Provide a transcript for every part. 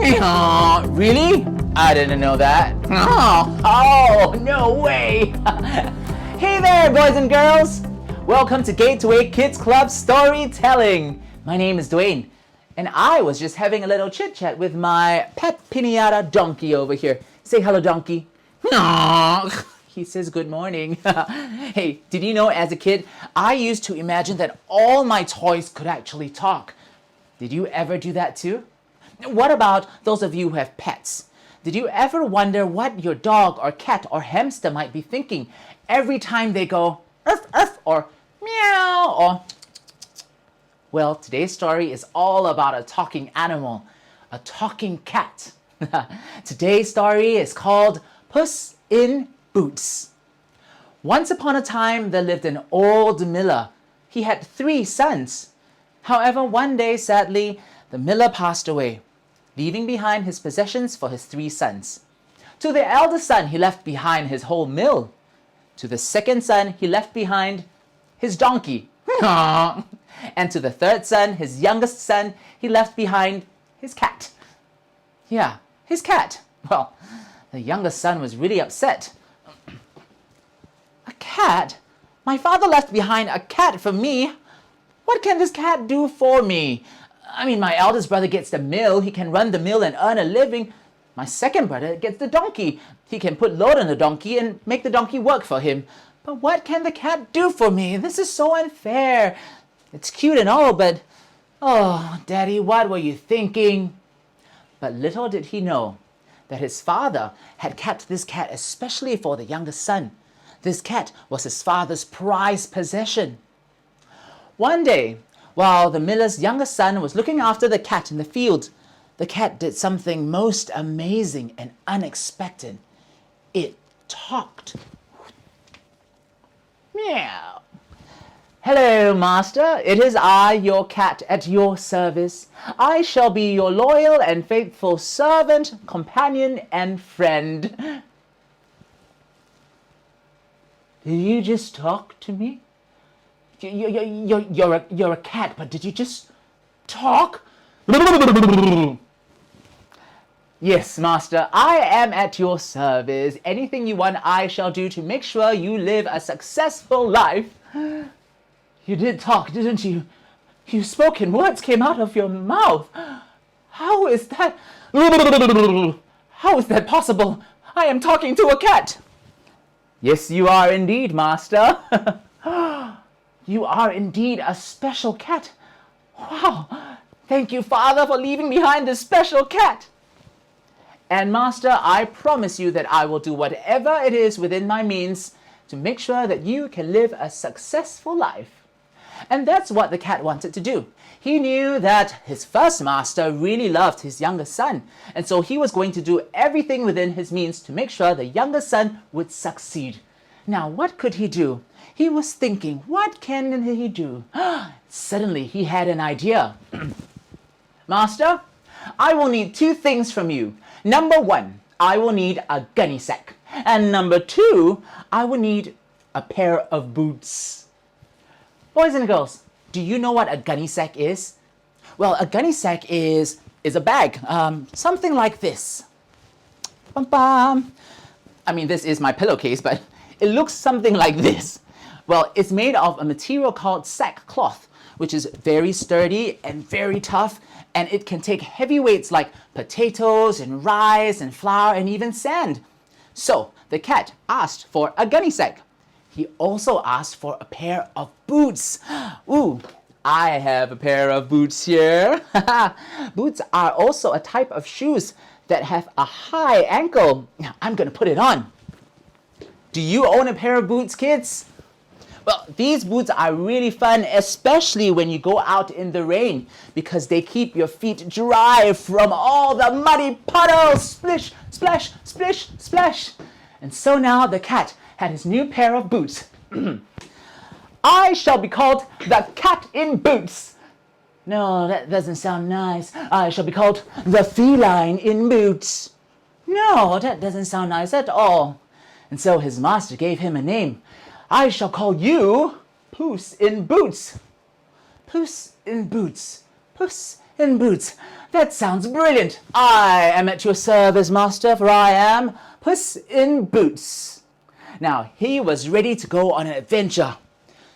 Really? I didn't know that. Oh, no way. Hey there, boys and girls. Welcome to Gateway Kids Club Storytelling. My name is Dwayne, and I was just having a little chit-chat with my pet pinata donkey over here. Say hello, donkey. He says good morning. Hey, did you know as a kid, I used to imagine that all my toys could actually talk. Did you ever do that too? What about those of you who have pets? Did you ever wonder what your dog or cat or hamster might be thinking every time they go "urf, urf," or meow or... Well, today's story is all about a talking animal, a talking cat. Today's story is called Puss in Boots. Once upon a time, there lived an old miller. He had 3 sons. However, one day, sadly, the miller passed away, leaving behind his possessions for his 3 sons. To the eldest son, he left behind his whole mill. To the second son, he left behind his donkey. And to the third son, his youngest son, he left behind his cat. Yeah, his cat. Well, the youngest son was really upset. A cat? My father left behind a cat for me. What can this cat do for me? I mean, my eldest brother gets the mill. He can run the mill and earn a living. My second brother gets the donkey. He can put load on the donkey and make the donkey work for him. But what can the cat do for me? This is so unfair. It's cute and all, but... Oh, Daddy, what were you thinking? But little did he know that his father had kept this cat especially for the youngest son. This cat was his father's prized possession. One day, while the miller's youngest son was looking after the cat in the field, the cat did something most amazing and unexpected. It talked. Meow. Hello, master. It is I, your cat, at your service. I shall be your loyal and faithful servant, companion, and friend. Did you just talk to me? You're a cat, but did you just talk? Yes, master, I am at your service. Anything you want, I shall do to make sure you live a successful life. You did talk, didn't you? You spoke and words came out of your mouth. How is that? How is that possible? I am talking to a cat. Yes, you are indeed, master. You are indeed a special cat. Wow. Thank you, Father, for leaving behind this special cat. And master, I promise you that I will do whatever it is within my means to make sure that you can live a successful life. And that's what the cat wanted to do. He knew that his first master really loved his youngest son, and so he was going to do everything within his means to make sure the youngest son would succeed. Now, what could he do? He was thinking, what can he do? Suddenly, he had an idea. Master, I will need 2 things from you. Number 1, I will need a gunny sack. And number 2, I will need a pair of boots. Boys and girls, do you know what a gunny sack is? Well, a gunny sack is a bag, something like this. Bum, bum. I mean, this is my pillowcase, but it looks something like this. Well, it's made of a material called sackcloth, which is very sturdy and very tough, and it can take heavy weights like potatoes and rice and flour and even sand. So the cat asked for a gunny sack. He also asked for a pair of boots. Ooh, I have a pair of boots here. Boots are also a type of shoes that have a high ankle. Now, I'm going to put it on. Do you own a pair of boots, kids? Well, these boots are really fun, especially when you go out in the rain, because they keep your feet dry from all the muddy puddles. Splish, splash, splish, splash. And so now the cat had his new pair of boots. I shall be called the Cat in Boots. No, that doesn't sound nice. I shall be called the Feline in Boots. No, that doesn't sound nice at all. And so his master gave him a name. I shall call you Puss in Boots. Puss in Boots. Puss in Boots. That sounds brilliant. I am at your service, master, for I am Puss in Boots. Now, he was ready to go on an adventure.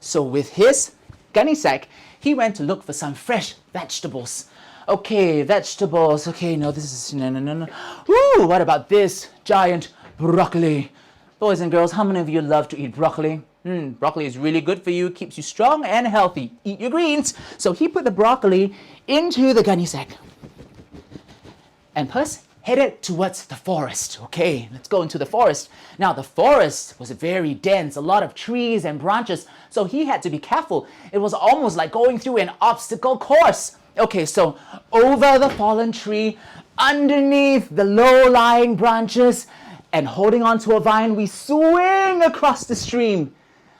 So with his gunny sack, he went to look for some fresh vegetables. Okay, vegetables. Okay, no, this is... No. Ooh, what about this giant broccoli? Boys and girls, how many of you love to eat broccoli? Broccoli is really good for you, keeps you strong and healthy. Eat your greens. So he put the broccoli into the gunny sack. And Puss headed towards the forest. Okay, let's go into the forest. Now, the forest was very dense, a lot of trees and branches, so he had to be careful. It was almost like going through an obstacle course. Okay, so over the fallen tree, underneath the low-lying branches, and holding onto a vine, we swing across the stream.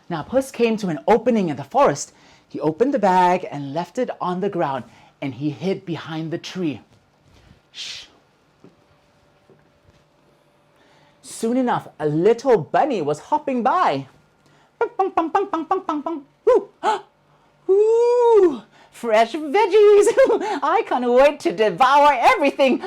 Now, Puss came to an opening in the forest. He opened the bag and left it on the ground, and he hid behind the tree. Shh. Soon enough, a little bunny was hopping by. Ooh, fresh veggies. I can't wait to devour everything.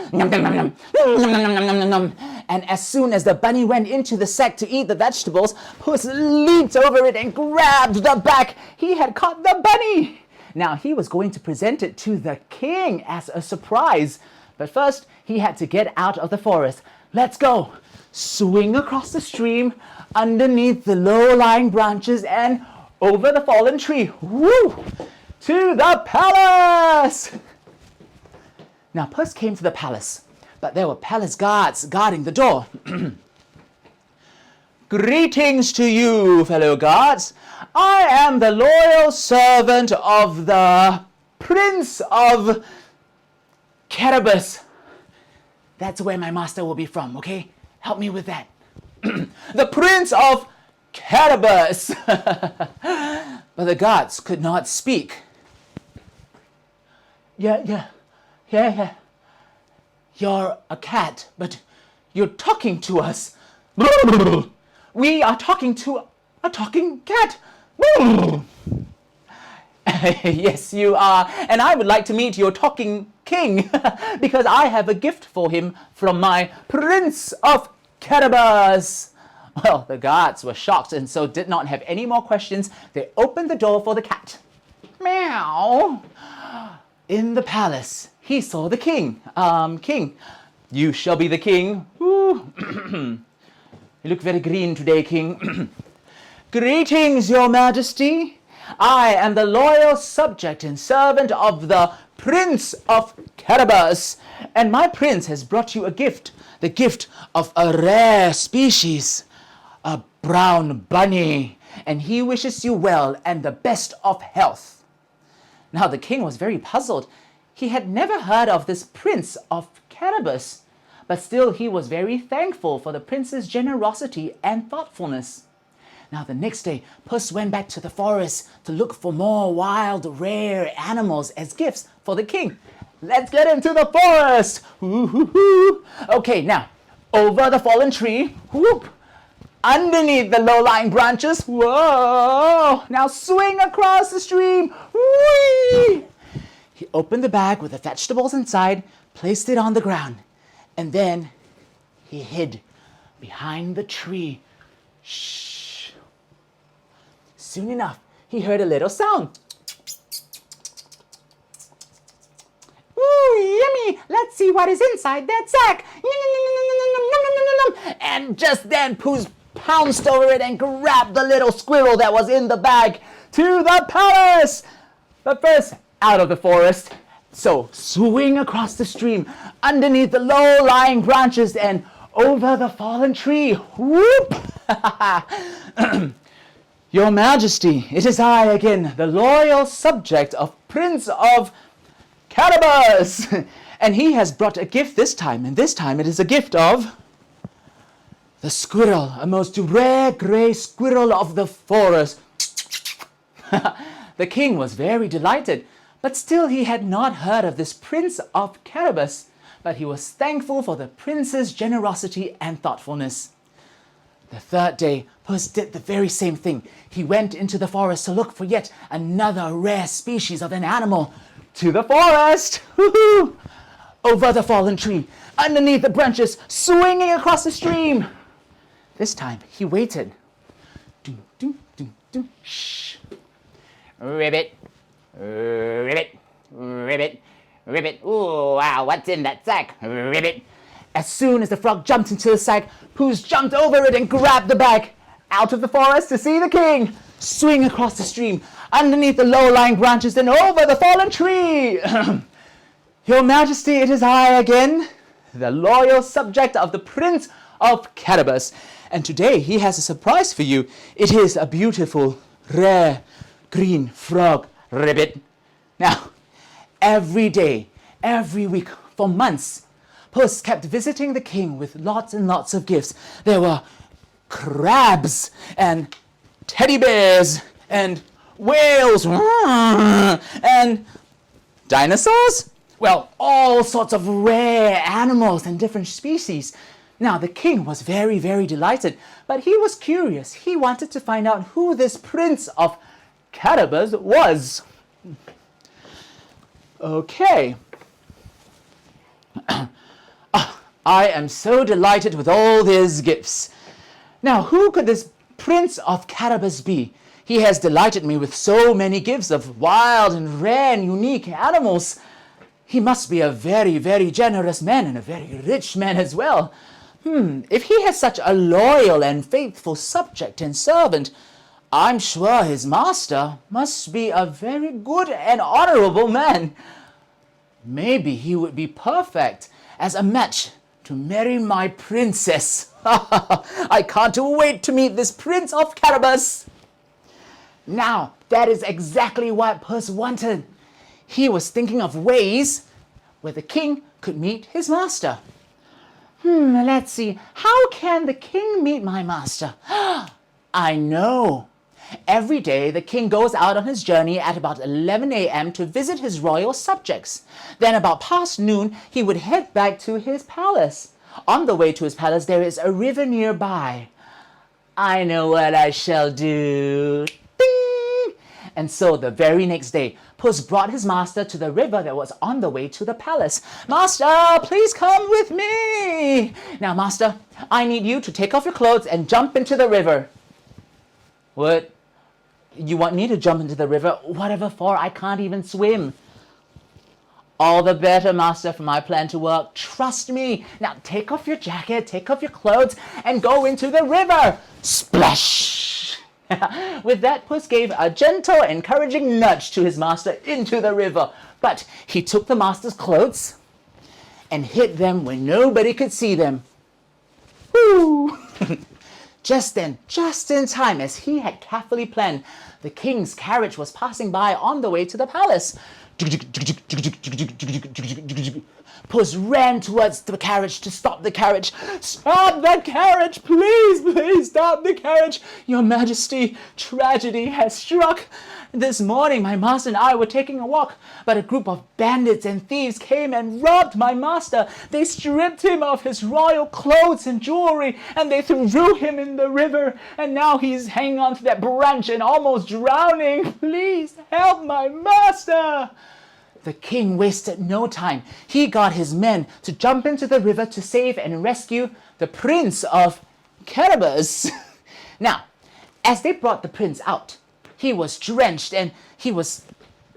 And as soon as the bunny went into the sack to eat the vegetables, Puss leaped over it and grabbed the back. He had caught the bunny. Now he was going to present it to the king as a surprise. But first, he had to get out of the forest. Let's go. Swing across the stream, underneath the low-lying branches, and over the fallen tree. Woo! To the palace! Now, Puss came to the palace, but there were palace guards guarding the door. Greetings to you, fellow guards. I am the loyal servant of the Prince of Carabas. That's where my master will be from, okay? Help me with that. The Prince of Carabas. But the guards could not speak. Yeah. You're a cat, but you're talking to us. We are talking to a talking cat. Yes, you are. And I would like to meet your talking king because I have a gift for him from my Prince of Carabas. Well, the guards were shocked and so did not have any more questions. They opened the door for the cat. Meow. In the palace, he saw the king. King, you shall be the king. Ooh. You look very green today, king. Greetings, your majesty. I am the loyal subject and servant of the Prince of Carabas, and my prince has brought you a gift, the gift of a rare species, a brown bunny, and he wishes you well and the best of health. Now the king was very puzzled. He had never heard of this Prince of Carabas, but still he was very thankful for the prince's generosity and thoughtfulness. Now the next day, Puss went back to the forest to look for more wild, rare animals as gifts for the king. Let's get into the forest! Ooh. Okay, now, over the fallen tree, whoop, underneath the low-lying branches, whoa! Now swing across the stream, whee! He opened the bag with the vegetables inside, placed it on the ground, and then he hid behind the tree. Shh. Soon enough, he heard a little sound. Ooh, yummy! Let's see what is inside that sack. And just then, Puss pounced over it and grabbed the little squirrel that was in the bag. To the palace! But first, out of the forest. So, swing across the stream, underneath the low-lying branches and over the fallen tree. Whoop! Your Majesty, it is I again, the loyal subject of Prince of Carabas. And he has brought a gift this time, and this time it is a gift of the squirrel, a most rare gray squirrel of the forest. The king was very delighted, but still he had not heard of this Prince of Carabas, but he was thankful for the prince's generosity and thoughtfulness. The third day, Puss did the very same thing. He went into the forest to look for yet another rare species of an animal. to the forest. Woo-hoo! Over the fallen tree, underneath the branches, swinging across the stream. This time, he waited. Doo, doo, doo, doo. Shh. Ribbit, ribbit, ribbit, ribbit. Ooh, wow, what's in that sack? Ribbit. As soon as the frog jumped into the sack, Puss jumped over it and grabbed the bag. Out of the forest to see the king. Swing across the stream, underneath the low-lying branches, and over the fallen tree. Your Majesty, it is I again, the loyal subject of the Prince of Carabas. And today he has a surprise for you. It is a beautiful, rare, green frog ribbit. Now, every day, every week, for months, Puss kept visiting the king with lots and lots of gifts. There were crabs and teddy bears and whales and dinosaurs. Well, all sorts of rare animals and different species. Now, the king was very, very delighted, but he was curious. He wanted to find out who this Prince of Carabas was. Okay. I am so delighted with all these gifts. Now, who could this Prince of Carabas be? He has delighted me with so many gifts of wild and rare and unique animals. He must be a very, very generous man and a very rich man as well. If he has such a loyal and faithful subject and servant, I'm sure his master must be a very good and honorable man. Maybe he would be perfect as a match to marry my princess. I can't wait to meet this Prince of Carabas. Now, that is exactly what Puss wanted. He was thinking of ways where the king could meet his master. Let's see. How can the king meet my master? I know. Every day, the king goes out on his journey at about 11 a.m. to visit his royal subjects. Then about past noon, he would head back to his palace. On the way to his palace, there is a river nearby. I know what I shall do. Ding! And so the very next day, Puss brought his master to the river that was on the way to the palace. Master, please come with me. Now, master, I need you to take off your clothes and jump into the river. What? You want me to jump into the river? Whatever for? I can't even swim. All the better, master, for my plan to work. Trust me. Now take off your jacket, take off your clothes, and go into the river. Splash! With that, Puss gave a gentle, encouraging nudge to his master into the river. But he took the master's clothes and hid them where nobody could see them. Woo! Just then, just in time, as he had carefully planned, the king's carriage was passing by on the way to the palace. Puss ran towards the carriage to stop the carriage. Stop the carriage, please, please stop the carriage. Your Majesty, tragedy has struck. This morning, my master and I were taking a walk, but a group of bandits and thieves came and robbed my master. They stripped him of his royal clothes and jewelry, and they threw him in the river. And now he's hanging on to that branch and almost drowning. Please help my master. The king wasted no time. He got his men to jump into the river to save and rescue the Prince of Carabas. Now, as they brought the prince out, he was drenched and he was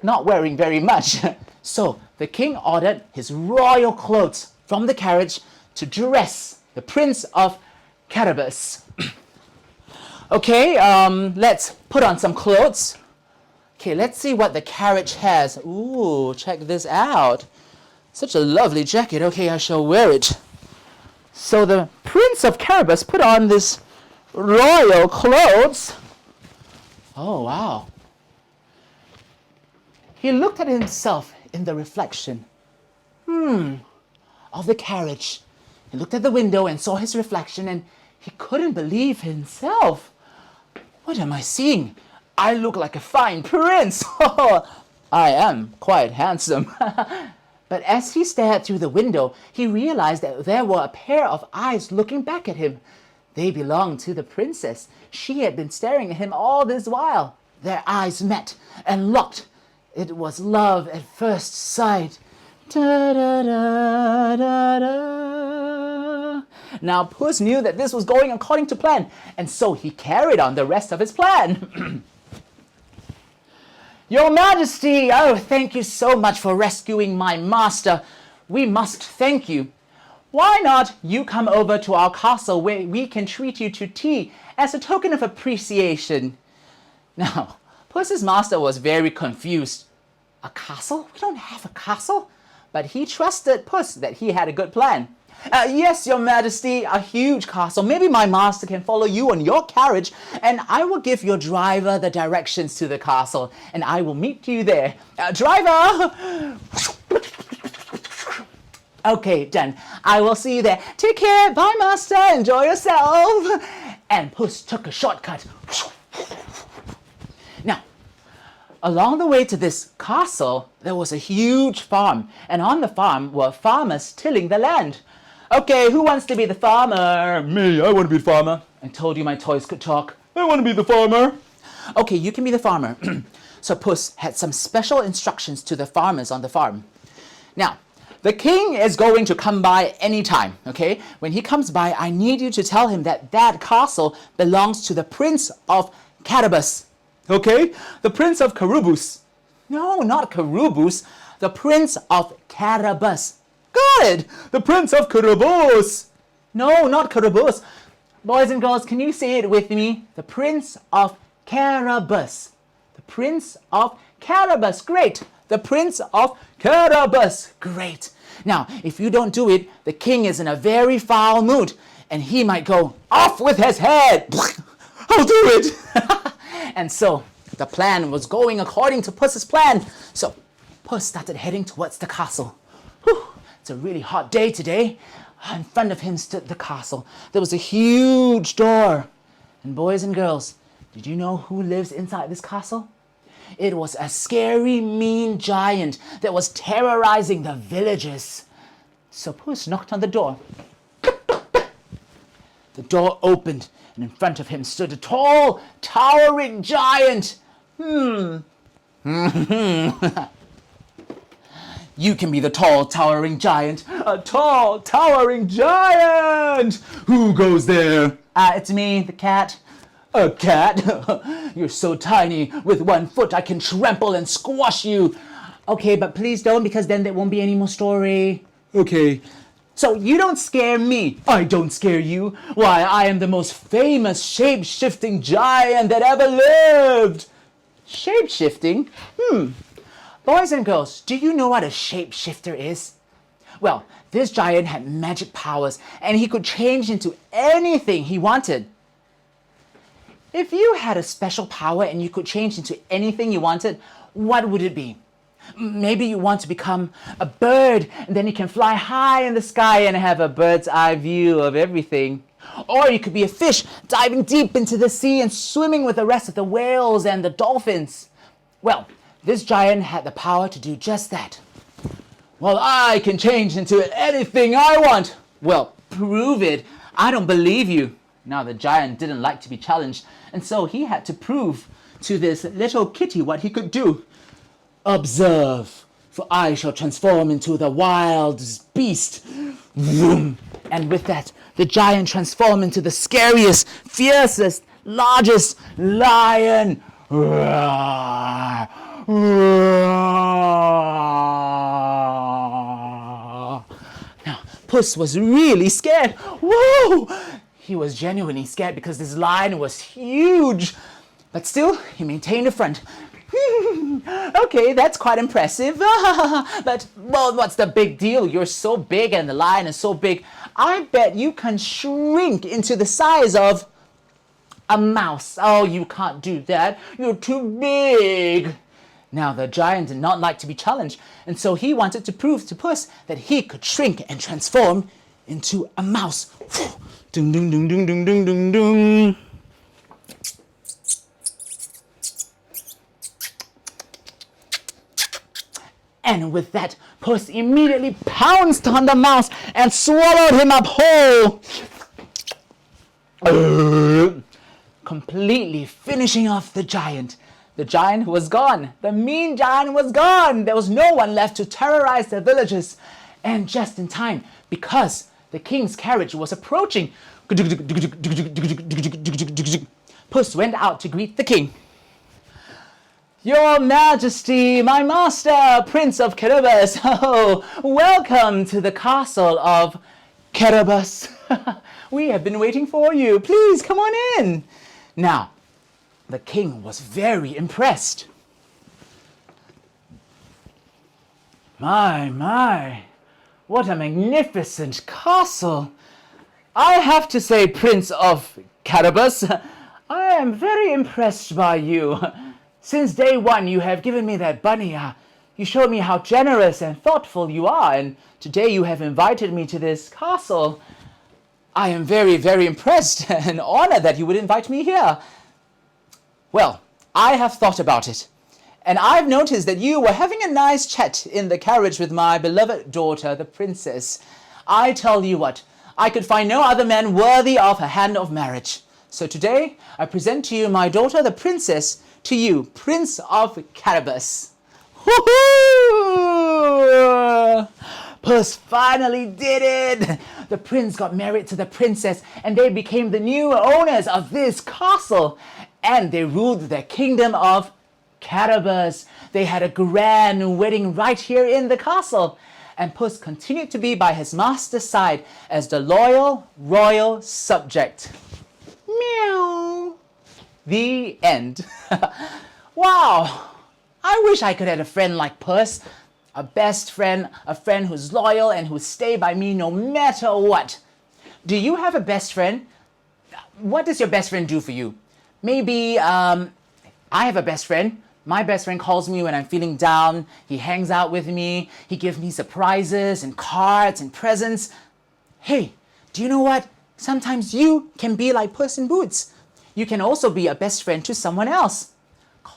not wearing very much. So the king ordered his royal clothes from the carriage to dress the Prince of Carabas. Okay, let's put on some clothes. Okay, let's see what the carriage has. Ooh, check this out. Such a lovely jacket. Okay, I shall wear it. So the Prince of Carabas put on this royal clothes. Oh, wow. He looked at himself in the reflection of the carriage. He looked at the window and saw his reflection, and he couldn't believe himself. What am I seeing? I look like a fine prince. I am quite handsome. But as he stared through the window, he realized that there were a pair of eyes looking back at him. They belonged to the princess. She had been staring at him all this while. Their eyes met and locked It was love at first sight. Da, da, da, da, da. Now, Puss knew that this was going according to plan, and so he carried on the rest of his plan. Your Majesty, oh, thank you so much for rescuing my master. We must thank you. Why not you come over to our castle where we can treat you to tea as a token of appreciation? Now, Puss's master was very confused. A castle? We don't have a castle. But he trusted Puss that he had a good plan. Yes, Your Majesty, a huge castle. Maybe my master can follow you on your carriage, and I will give your driver the directions to the castle, and I will meet you there. Driver! Okay, done. I will see you there. Take care. Bye, master. Enjoy yourself. And Puss took a shortcut. Now, along the way to this castle, there was a huge farm, and on the farm were farmers tilling the land. Okay, who wants to be the farmer? Me, I want to be the farmer. I told you my toys could talk. I want to be the farmer. Okay, you can be the farmer. So Puss had some special instructions to the farmers on the farm. Now, the king is going to come by anytime, okay? When he comes by, I need you to tell him that that castle belongs to the Prince of Carabas. Okay, the Prince of Carubus. No, not Carubus. The Prince of Carabas. Good! The Prince of Carubus. No, not Carabas. Boys and girls, can you say it with me? The Prince of Carabas. The Prince of Carabas. Great. The Prince of Carabas. Great. Now, if you don't do it, the king is in a very foul mood, and he might go off with his head. I'll do it. And so the plan was going according to Puss's plan. So Puss started heading towards the castle. Whew, it's a really hot day today. In front of him stood the castle. There was a huge door. And boys and girls, did you know who lives inside this castle? It was a scary, mean giant that was terrorizing the villagers. So Puss knocked on the door. The door opened, and in front of him stood a tall, towering giant. You can be the tall, towering giant. A tall, towering giant. Who goes there? It's me, the cat. A cat? You're so tiny. With 1 foot, I can trample and squash you. Okay, but please don't, because then there won't be any more story. Okay. So you don't scare me. I don't scare you. Why, I am the most famous shape-shifting giant that ever lived. Shape-shifting? Boys and girls, do you know what a shapeshifter is? Well, this giant had magic powers, and he could change into anything he wanted. If you had a special power and you could change into anything you wanted, what would it be? Maybe you want to become a bird, and then you can fly high in the sky and have a bird's eye view of everything. Or you could be a fish diving deep into the sea and swimming with the rest of the whales and the dolphins. Well, this giant had the power to do just that. Well, I can change into anything I want. Well, prove it. I don't believe you. Now the giant didn't like to be challenged, and so he had to prove to this little kitty what he could do. Observe, for I shall transform into the wildest beast. Vroom. And with that, the giant transformed into the scariest, fiercest, largest lion. Roar. Roar. Now, Puss was really scared. Whoa! He was genuinely scared because this lion was huge. But still, he maintained a front. Okay, that's quite impressive. But, well, what's the big deal? You're so big and the lion is so big. I bet you can shrink into the size of a mouse. Oh, you can't do that. You're too big. Now, the giant did not like to be challenged, and so he wanted to prove to Puss that he could shrink and transform into a mouse. Ding, ding, ding, ding, ding, ding, ding, ding. And with that, Puss immediately pounced on the mouse and swallowed him up whole, completely finishing off the giant. The giant was gone. The mean giant was gone. There was no one left to terrorize the villagers. And just in time, because the king's carriage was approaching, Puss went out to greet the king. Your Majesty, my master, Prince of Caribus, oh, welcome to the castle of Caribus. We have been waiting for you. Please come on in. Now, the king was very impressed. My, what a magnificent castle. I have to say, Prince of Caribus, I am very impressed by you. Since day one, you have given me that bunny. You showed me how generous and thoughtful you are, and today you have invited me to this castle. I am very, very impressed and honored that you would invite me here. Well, I have thought about it, and I've noticed that you were having a nice chat in the carriage with my beloved daughter, the princess. I tell you what, I could find no other man worthy of her hand of marriage. So today, I present to you my daughter, the princess, to you, Prince of Caribus. Woohoo! Puss finally did it! The prince got married to the princess, and they became the new owners of this castle. And they ruled their kingdom of Caribus. They had a grand wedding right here in the castle. And Puss continued to be by his master's side as the loyal royal subject. Meow. The end. Wow. I wish I could have a friend like Puss. A best friend, a friend who's loyal and who'll stay by me no matter what. Do you have a best friend? What does your best friend do for you? Maybe I have a best friend. My best friend calls me when I'm feeling down. He hangs out with me. He gives me surprises and cards and presents. Hey, do you know what? Sometimes you can be like Puss in Boots. You can also be a best friend to someone else.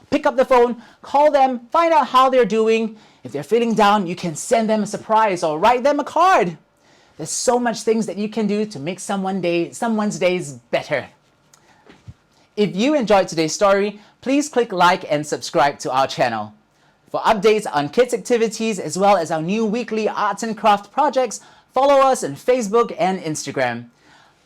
Pick up the phone, call them, find out how they're doing. If they're feeling down, you can send them a surprise or write them a card. There's so much things that you can do to make someone's days better. If you enjoyed today's story, please click like and subscribe to our channel. For updates on kids activities as well as our new weekly arts and craft projects, follow us on Facebook and Instagram.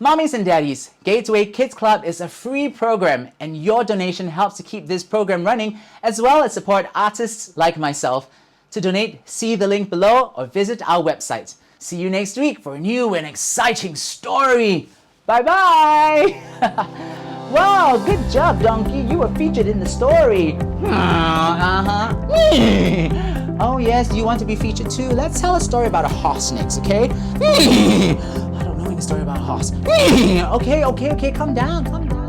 Mommies and Daddies, Gateway Kids Club is a free program, and your donation helps to keep this program running as well as support artists like myself. To donate, see the link below or visit our website. See you next week for a new and exciting story. Bye-bye! Wow, good job, Donkey. You were featured in the story. Oh yes, you want to be featured too? Let's tell a story about a horse next, okay? I don't know any story about a horse. Okay, calm down.